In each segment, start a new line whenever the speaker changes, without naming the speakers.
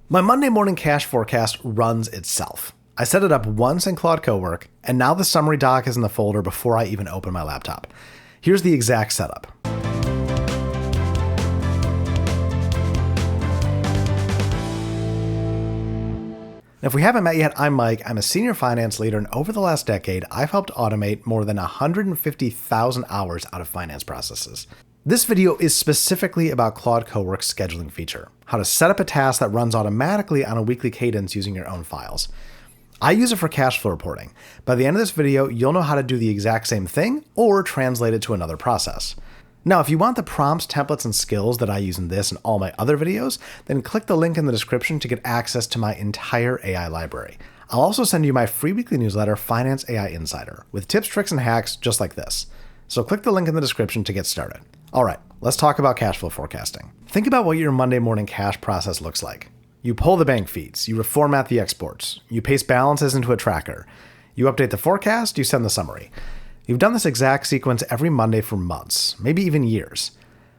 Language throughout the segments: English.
My Monday morning cash forecast runs itself. I set it up once in Claude Cowork, and now the summary doc is in the folder before I even open my laptop. Here's the exact setup. If we haven't met yet, I'm Mike. I'm a senior finance leader, and over the last decade, I've helped automate more than 150,000 hours out of finance processes. This video is specifically about Claude Cowork's scheduling feature, how to set up a task that runs automatically on a weekly cadence using your own files. I use it for cash flow reporting. By the end of this video, you'll know how to do the exact same thing or translate it to another process. Now, if you want the prompts, templates, and skills that I use in this and all my other videos, then click the link in the description to get access to my entire AI library. I'll also send you my free weekly newsletter, Finance AI Insider, with tips, tricks, and hacks just like this. So click the link in the description to get started. All right, let's talk about cash flow forecasting. Think about what your Monday morning cash process looks like. You pull the bank feeds, you reformat the exports, you paste balances into a tracker, you update the forecast, you send the summary. You've done this exact sequence every Monday for months, maybe even years.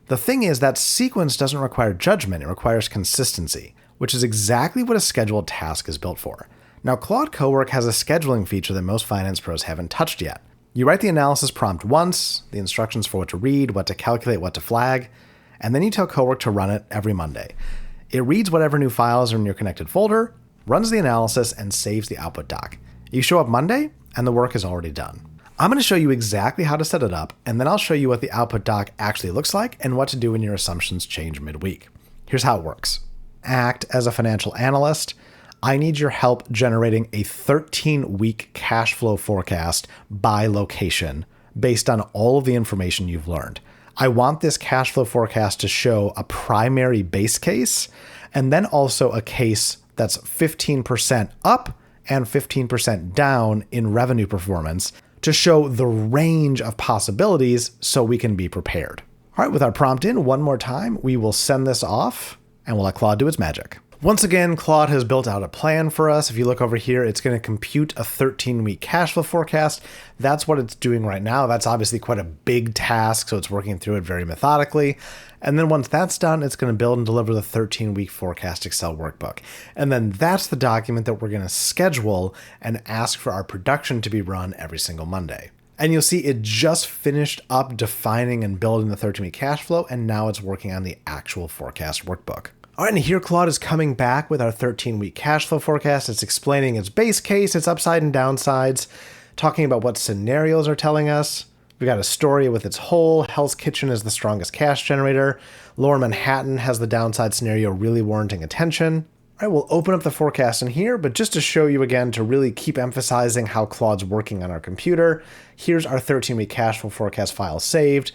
The thing is that sequence doesn't require judgment, it requires consistency, which is exactly what a scheduled task is built for. Now, Claude Cowork has a scheduling feature that most finance pros haven't touched yet. You write the analysis prompt once, the instructions for what to read, what to calculate, what to flag, and then you tell Cowork to run it every Monday. It reads whatever new files are in your connected folder, runs the analysis, and saves the output doc. You show up Monday, and the work is already done. I'm going to show you exactly how to set it up, and then I'll show you what the output doc actually looks like and what to do when your assumptions change midweek. Here's how it works. Act as a financial analyst. I need your help generating a 13-week cash flow forecast by location based on all of the information you've learned. I want this cash flow forecast to show a primary base case and then also a case that's 15% up and 15% down in revenue performance to show the range of possibilities so we can be prepared. All right, with our prompt in one more time, we will send this off and we'll let Claude do its magic. Once again, Claude has built out a plan for us. If you look over here, it's going to compute a 13-week cash flow forecast. That's what it's doing right now. That's obviously quite a big task, so it's working through it very methodically. And then once that's done, it's going to build and deliver the 13-week forecast Excel workbook. And then that's the document that we're going to schedule and ask for our production to be run every single Monday. And you'll see it just finished up defining and building the 13-week cash flow, and now it's working on the actual forecast workbook. All right, and here Claude is coming back with our 13-week cash flow forecast. It's explaining its base case, its upside and downsides, talking about what scenarios are telling us. We got Astoria with its whole, Hell's Kitchen is the strongest cash generator, Lower Manhattan has the downside scenario really warranting attention. All right, we'll open up the forecast in here, but just to show you again, to really keep emphasizing how Claude's working on our computer, here's our 13-week cash flow forecast file saved.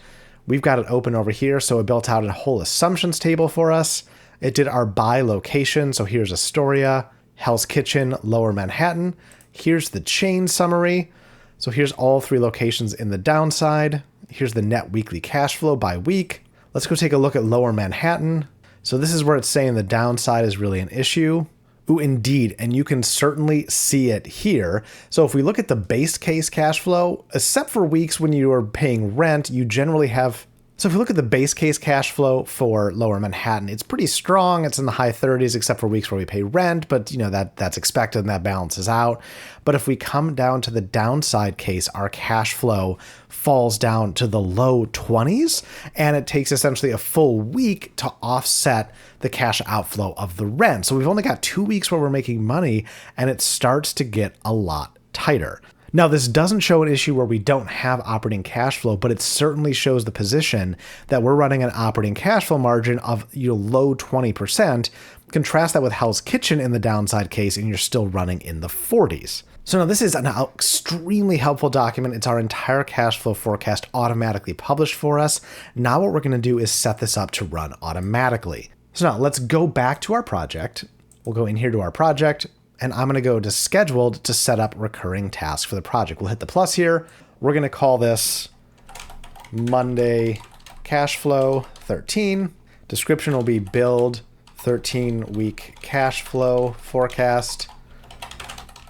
We've got it open over here, so it built out a whole assumptions table for us. It did our by location, so here's Astoria, Hell's Kitchen, Lower Manhattan. Here's the chain summary. So here's all three locations in the downside. Here's the net weekly cash flow by week. Let's go take a look at Lower Manhattan. So this is where it's saying the downside is really an issue. Ooh, indeed, and you can certainly see it here. So if we look at the base case cash flow, except for weeks when you are paying rent, you generally have... So if we look at the base case cash flow for Lower Manhattan, it's pretty strong. It's in the high 30s, except for weeks where we pay rent, but you know that's expected and that balances out. But if we come down to the downside case, our cash flow falls down to the low 20s, and it takes essentially a full week to offset the cash outflow of the rent. So we've only got 2 weeks where we're making money, and it starts to get a lot tighter. Now, this doesn't show an issue where we don't have operating cash flow, but it certainly shows the position that we're running an operating cash flow margin of low 20%. Contrast that with Hell's Kitchen in the downside case, and you're still running in the 40s. So now this is an extremely helpful document. It's our entire cash flow forecast automatically published for us. Now what we're going to do is set this up to run automatically. So now let's go back to our project. We'll go in here to our project, and I'm going to go to scheduled to set up recurring tasks for the project. We'll hit the plus here. We're going to call this Monday cash flow 13. Description will be build 13-week cash flow forecast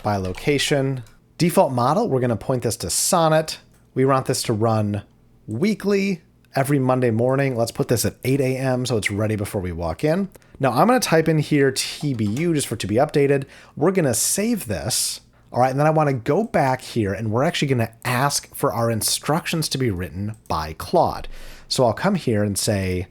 by location. Default model, we're going to point this to Sonnet. We want this to run weekly, every Monday morning. Let's put this at 8 a.m. so it's ready before we walk in. Now I'm going to type in here TBU just for to be updated. We're going to save this. All right, and then I want to go back here and we're actually going to ask for our instructions to be written by Claude. So I'll come here and say,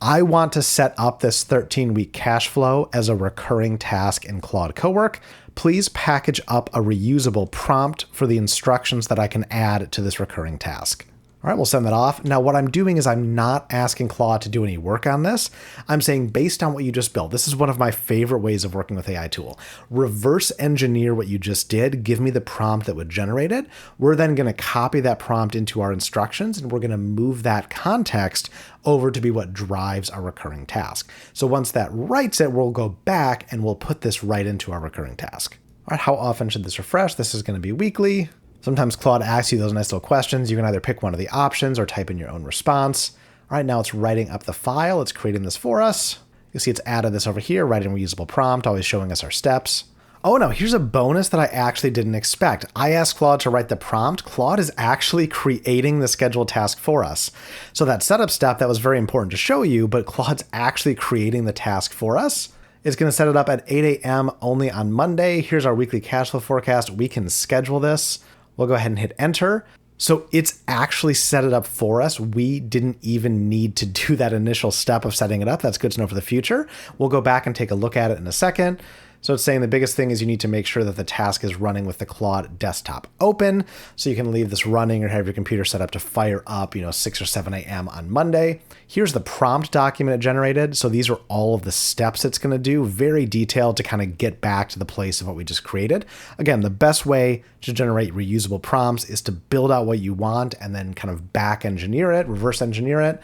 I want to set up this 13-week cash flow as a recurring task in Claude Cowork. Please package up a reusable prompt for the instructions that I can add to this recurring task. All right, we'll send that off. Now, what I'm doing is I'm not asking Claude to do any work on this. I'm saying based on what you just built, this is one of my favorite ways of working with AI tool. Reverse engineer what you just did. Give me the prompt that would generate it. We're then going to copy that prompt into our instructions, and we're going to move that context over to be what drives our recurring task. So once that writes it, we'll go back and we'll put this right into our recurring task. All right, how often should this refresh? This is going to be weekly. Sometimes Claude asks you those nice little questions. You can either pick one of the options or type in your own response. All right, now it's writing up the file. It's creating this for us. You'll see it's added this over here, write in reusable prompt, always showing us our steps. Oh no, here's a bonus that I actually didn't expect. I asked Claude to write the prompt. Claude is actually creating the scheduled task for us. So that setup step, that was very important to show you, but Claude's actually creating the task for us. It's going to set it up at 8 a.m. only on Monday. Here's our weekly cash flow forecast. We can schedule this. We'll go ahead and hit enter. So it's actually set it up for us. We didn't even need to do that initial step of setting it up. That's good to know for the future. We'll go back and take a look at it in a second. So it's saying the biggest thing is you need to make sure that the task is running with the Claude desktop open. So you can leave this running or have your computer set up to fire up, 6 or 7 a.m. on Monday. Here's the prompt document it generated. So these are all of the steps it's going to do, very detailed to kind of get back to the place of what we just created. Again, the best way to generate reusable prompts is to build out what you want and then kind of back engineer it, reverse engineer it.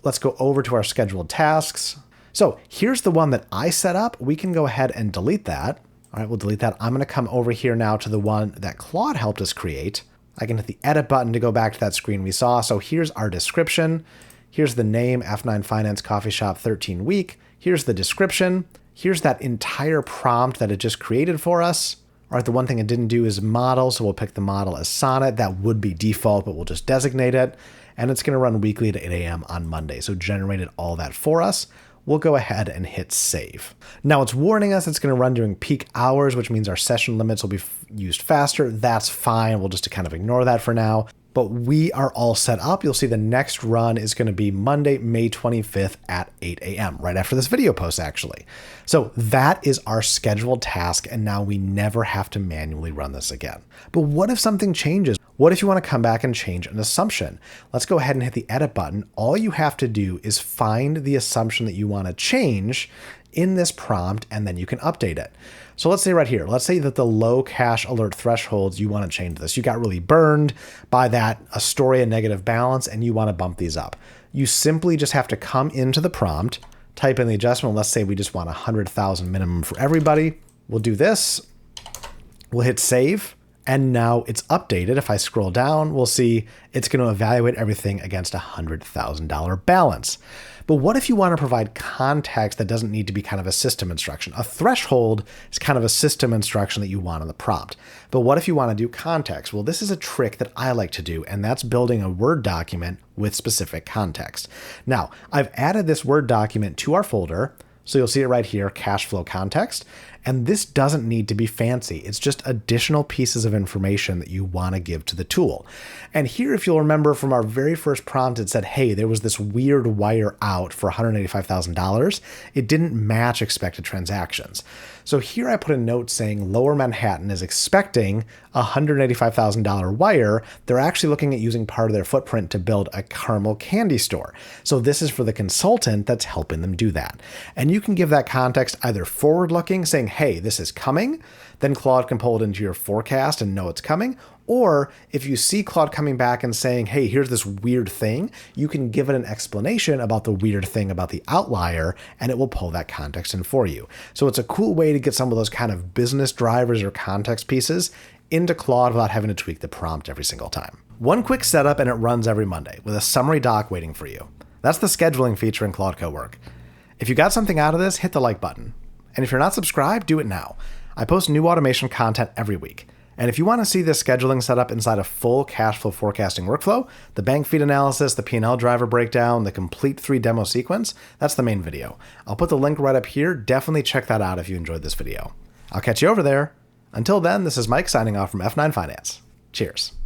Let's go over to our scheduled tasks. So here's the one that I set up. We can go ahead and delete that. All right, we'll delete that. I'm going to come over here now to the one that Claude helped us create. I can hit the edit button to go back to that screen we saw. So here's our description. Here's the name, F9 Finance Coffee Shop 13 week. Here's the description. Here's that entire prompt that it just created for us. All right, the one thing it didn't do is model. So we'll pick the model as Sonnet. That would be default, but we'll just designate it. And it's going to run weekly at 8 a.m. on Monday. So generated all that for us. We'll go ahead and hit save. Now it's warning us it's going to run during peak hours, which means our session limits will be used faster. That's fine. We'll just kind of ignore that for now. But we are all set up. You'll see the next run is going to be Monday, May 25th at 8 a.m., right after this video post, actually. So that is our scheduled task, and now we never have to manually run this again. But what if something changes? What if you want to come back and change an assumption? Let's go ahead and hit the edit button. All you have to do is find the assumption that you want to change in this prompt, and then you can update it. So let's say right here, let's say that the low cash alert thresholds, you want to change this. You got really burned by that Astoria negative balance, and you want to bump these up. You simply just have to come into the prompt, type in the adjustment. Let's say we just want 100,000 minimum for everybody. We'll do this. We'll hit save. And now it's updated. If I scroll down, we'll see it's going to evaluate everything against a $100,000 balance. But what if you want to provide context that doesn't need to be kind of a system instruction? A threshold is kind of a system instruction that you want in the prompt. But what if you want to do context? Well, this is a trick that I like to do, and that's building a Word document with specific context. Now, I've added this Word document to our folder. So you'll see it right here, cash flow context. And this doesn't need to be fancy. It's just additional pieces of information that you want to give to the tool. And here, if you'll remember from our very first prompt, it said, hey, there was this weird wire out for $185,000. It didn't match expected transactions. So here I put a note saying Lower Manhattan is expecting a $185,000 wire. They're actually looking at using part of their footprint to build a caramel candy store. So this is for the consultant that's helping them do that. And you can give that context either forward-looking, saying, hey, this is coming, then Claude can pull it into your forecast and know it's coming. Or if you see Claude coming back and saying, hey, here's this weird thing, you can give it an explanation about the weird thing about the outlier, and it will pull that context in for you. So it's a cool way to get some of those kind of business drivers or context pieces into Claude without having to tweak the prompt every single time. One quick setup and it runs every Monday with a summary doc waiting for you. That's the scheduling feature in Claude Cowork. If you got something out of this, hit the like button. And if you're not subscribed, do it now. I post new automation content every week. And if you want to see this scheduling setup inside a full cash flow forecasting workflow, the bank feed analysis, the P&L driver breakdown, the complete 3 demo sequence, that's the main video. I'll put the link right up here. Definitely check that out if you enjoyed this video. I'll catch you over there. Until then, this is Mike signing off from F9 Finance. Cheers.